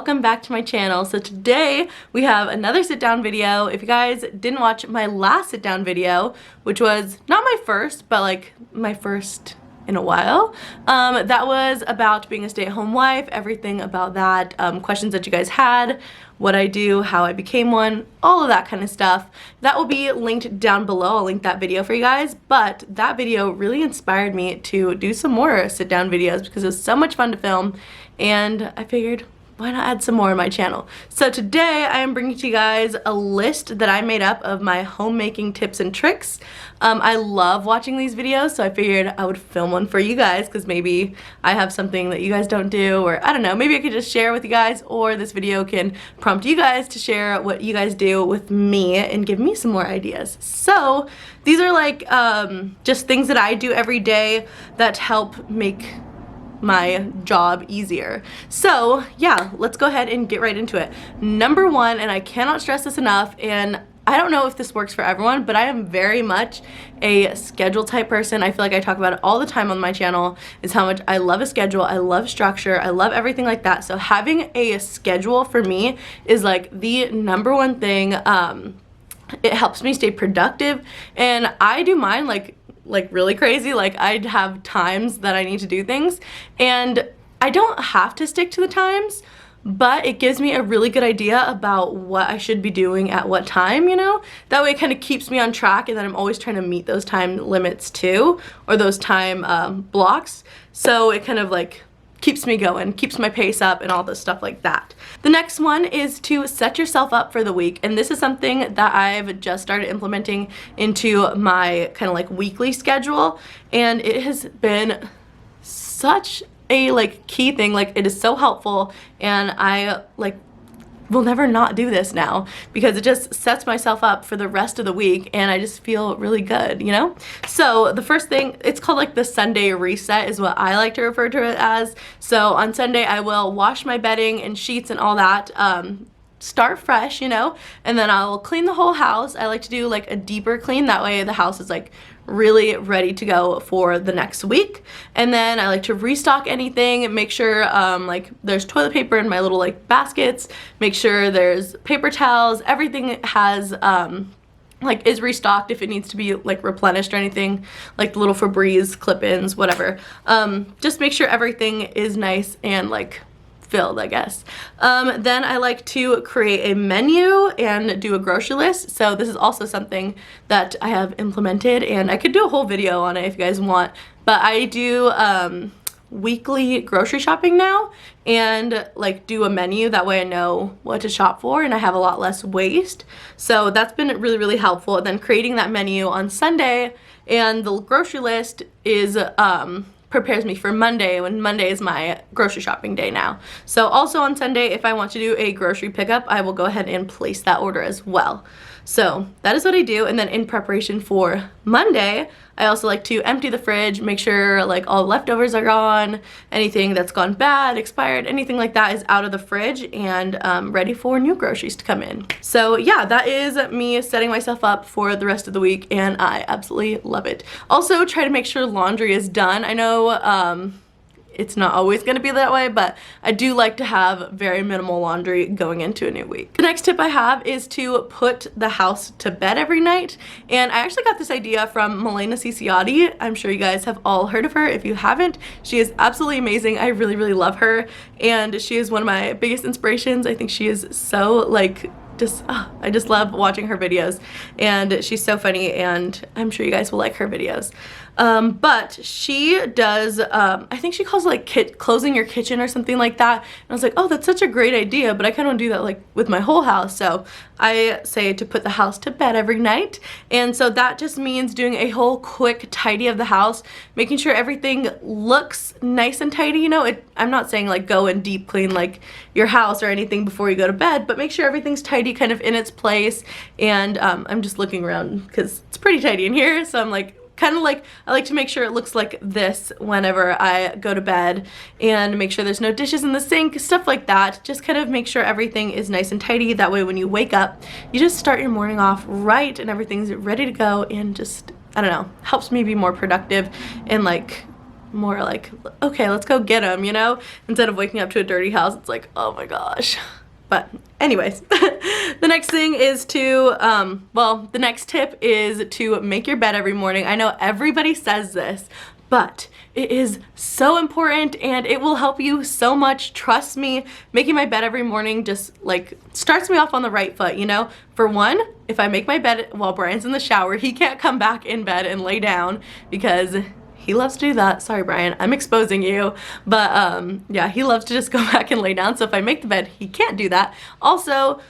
welcome back to my channel. So today we have another sit down video. If you guys didn't watch my last sit down video, which was not my first, but like my first in a while, that was about being a stay-at-home wife, everything about that, questions that you guys had, what I do, how I became one, all of that kind of stuff. That will be linked down below. I'll link that video for you guys, but that video really inspired me to do some more sit-down videos because it was so much fun to film, and I figured, why not add some more on my channel? So today I am bringing to you guys a list that I made up of my homemaking tips and tricks. I love watching these videos, so I figured I would film one for you guys because maybe I have something that you guys don't do, or I don't know, maybe I could just share with you guys, or this video can prompt you guys to share what you guys do with me and give me some more ideas. So these are like just things that I do every day that help make my job easier. So yeah, let's go ahead and get right into it. Number one, and I cannot stress this enough, and I don't know if this works for everyone, but I am very much a schedule type person. I feel like I talk about it all the time on my channel, is how much I love a schedule, I love structure, I love everything like that. So having a schedule for me is like the number one thing. It helps me stay productive, and I do mine like really crazy. Like I'd have times that I need to do things, and I don't have to stick to the times, but it gives me a really good idea about what I should be doing at what time, you know? That way it kind of keeps me on track, and then I'm always trying to meet those time limits too, or those time blocks. So it kind of like keeps me going, keeps my pace up, and all this stuff like that. The next one is to set yourself up for the week, and this is something that I've just started implementing into my kind of like weekly schedule, and it has been such a like key thing. Like it is so helpful, and I like will never not do this now because it just sets myself up for the rest of the week, and I just feel really good, you know? So the first thing, it's called like the Sunday reset is what I like to refer to it as. So on Sunday I will wash my bedding and sheets and all that, start fresh, you know, and then I'll clean the whole house. I like to do like a deeper clean, that way the house is like really ready to go for the next week. And then I like to restock anything and make sure like there's toilet paper in my little like baskets, make sure there's paper towels, everything has like is restocked if it needs to be like replenished or anything, like the little Febreze clip-ins, whatever. Just make sure everything is nice and like filled, I guess. Then I like to create a menu and do a grocery list. So this is also something that I have implemented, and I could do a whole video on it if you guys want, but I do weekly grocery shopping now, and like do a menu, that way I know what to shop for and I have a lot less waste. So that's been really helpful. And then creating that menu on Sunday, and the grocery list is prepares me for Monday, when Monday is my grocery shopping day now. So also on Sunday, if I want to do a grocery pickup, I will go ahead and place that order as well. So that is what I do. And then in preparation for Monday, I also like to empty the fridge, make sure like all leftovers are gone, anything that's gone bad, expired, anything like that is out of the fridge and ready for new groceries to come in. So yeah, that is me setting myself up for the rest of the week, and I absolutely love it. Also try to make sure laundry is done. I know it's not always going to be that way, but I do like to have very minimal laundry going into a new week. The next tip I have is to put the house to bed every night, and I actually got this idea from Milena Ciciotti. I'm sure you guys have all heard of her. If you haven't, she is absolutely amazing. I really love her, and she is one of my biggest inspirations. I think she is so like I just love watching her videos, and she's so funny, and I'm sure you guys will like her videos. But she does, I think she calls it like closing your kitchen or something like that. And I was like, oh, that's such a great idea, but I kind of want to do that like with my whole house. So I say to put the house to bed every night. And so that just means doing a whole quick tidy of the house, making sure everything looks nice and tidy. You know, I'm not saying like go and deep clean like your house or anything before you go to bed, but make sure everything's tidy, kind of in its place. And I'm just looking around because it's pretty tidy in here. So I'm like, kind of like, I like to make sure it looks like this whenever I go to bed, and make sure there's no dishes in the sink, stuff like that. Just kind of make sure everything is nice and tidy. That way when you wake up, you just start your morning off right and everything's ready to go, and just, I don't know, helps me be more productive and like more like, okay, let's go get him, you know? Instead of waking up to a dirty house, it's like, oh my gosh. But anyways, the next thing is to, the next tip is to make your bed every morning. I know everybody says this, but it is so important and it will help you so much. Trust me, making my bed every morning just like starts me off on the right foot, you know? For one, if I make my bed while Brian's in the shower, he can't come back in bed and lay down because he loves to do that. Sorry, Brian, I'm exposing you. But yeah, he loves to just go back and lay down. So if I make the bed, he can't do that. Also,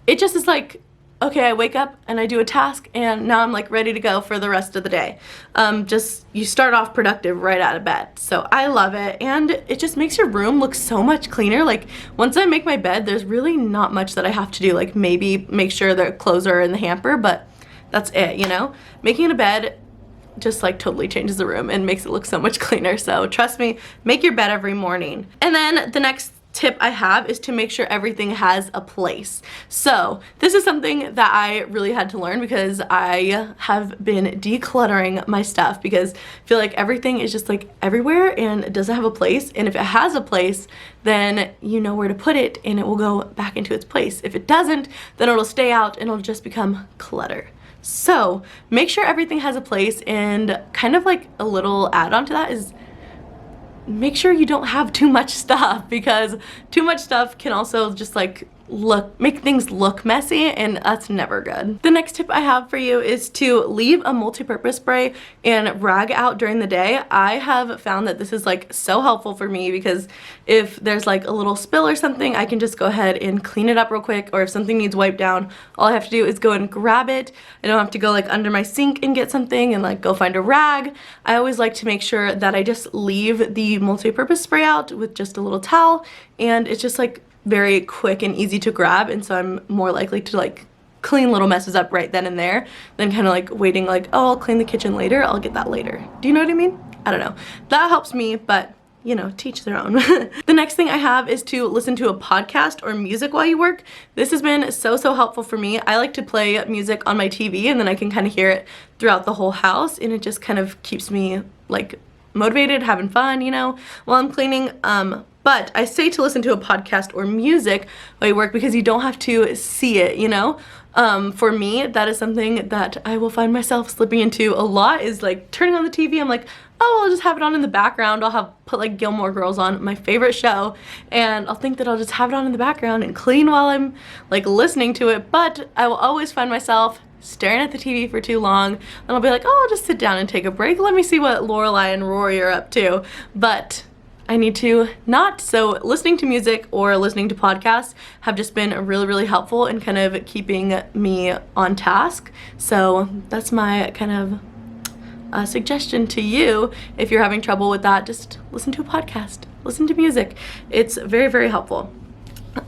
it just is like, okay, I wake up and I do a task and now I'm like ready to go for the rest of the day. Just, you start off productive right out of bed. So I love it, and it just makes your room look so much cleaner. Like once I make my bed, there's really not much that I have to do. Like maybe make sure the clothes are in the hamper, but that's it, you know? Making a bed just like totally changes the room and makes it look so much cleaner. So trust me, make your bed every morning. And then the next tip I have is to make sure everything has a place. So this is something that I really had to learn because I have been decluttering my stuff because I feel like everything is just like everywhere and it doesn't have a place. And if it has a place, then you know where to put it and it will go back into its place. If it doesn't, then it'll stay out and it'll just become clutter. So make sure everything has a place, and kind of like a little add-on to that is make sure you don't have too much stuff, because too much stuff can also just like make things look messy, and that's never good. The next tip I have for you is to leave a multi-purpose spray and rag out during the day. I have found that this is like so helpful for me because if there's like a little spill or something, I can just go ahead and clean it up real quick, or if something needs wiped down, all I have to do is go and grab it. I don't have to go like under my sink and get something and like go find a rag. I always like to make sure that I just leave the multi-purpose spray out with just a little towel, and it's just like very quick and easy to grab, and so I'm more likely to like clean little messes up right then and there than kind of like waiting like, oh, I'll clean the kitchen later, I'll get that later. Do you know what I mean? I don't know. That helps me, but you know, teach their own. The next thing I have is to listen to a podcast or music while you work. This has been so helpful for me. I like to play music on my TV and then I can kind of hear it throughout the whole house, and it just kind of keeps me like motivated, having fun, you know, while I'm cleaning. But I say to listen to a podcast or music while you work because you don't have to see it, you know? For me, that is something that I will find myself slipping into a lot, is like turning on the TV. I'm like, oh, I'll just have it on in the background. I'll put like Gilmore Girls on, my favorite show, and I'll think that I'll just have it on in the background and clean while I'm like listening to it. But I will always find myself staring at the TV for too long, and I'll be like, oh, I'll just sit down and take a break. Let me see what Lorelai and Rory are up to. But I need to not. So listening to music or listening to podcasts have just been really helpful in kind of keeping me on task. So that's my kind of suggestion to you. If you're having trouble with that, just listen to a podcast, listen to music. It's very helpful.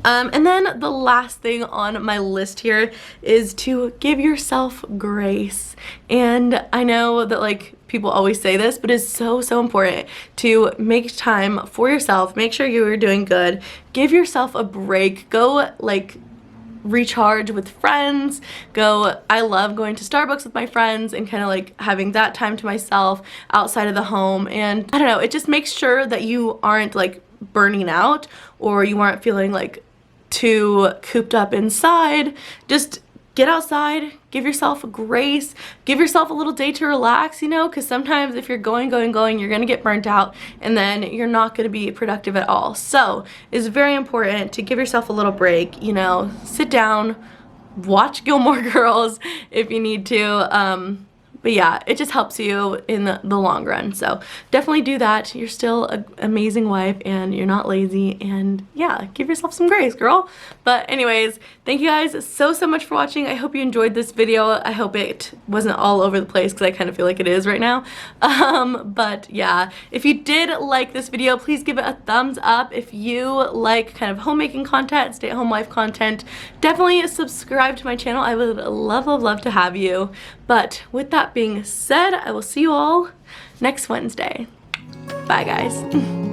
And then the last thing on my list here is to give yourself grace. And I know that like people always say this, but it's so important to make time for yourself. Make sure you are doing good. Give yourself a break. Go like recharge with friends. I love going to Starbucks with my friends and kind of like having that time to myself outside of the home. And I don't know, it just makes sure that you aren't like burning out, or you aren't feeling like too cooped up inside. Just get outside, give yourself grace, give yourself a little day to relax, you know, because sometimes if you're going, you're gonna get burnt out and then you're not gonna be productive at all. So it's very important to give yourself a little break, you know, sit down, watch Gilmore Girls if you need to. But yeah, it just helps you in the long run. So definitely do that. You're still an amazing wife and you're not lazy, and yeah, give yourself some grace, girl. But anyways, thank you guys so much for watching. I hope you enjoyed this video. I hope it wasn't all over the place because I kind of feel like it is right now. But yeah, if you did like this video, please give it a thumbs up. If you like kind of homemaking content, stay-at-home wife content, definitely subscribe to my channel. I would love to have you. But with that being said, I will see you all next Wednesday. Bye, guys.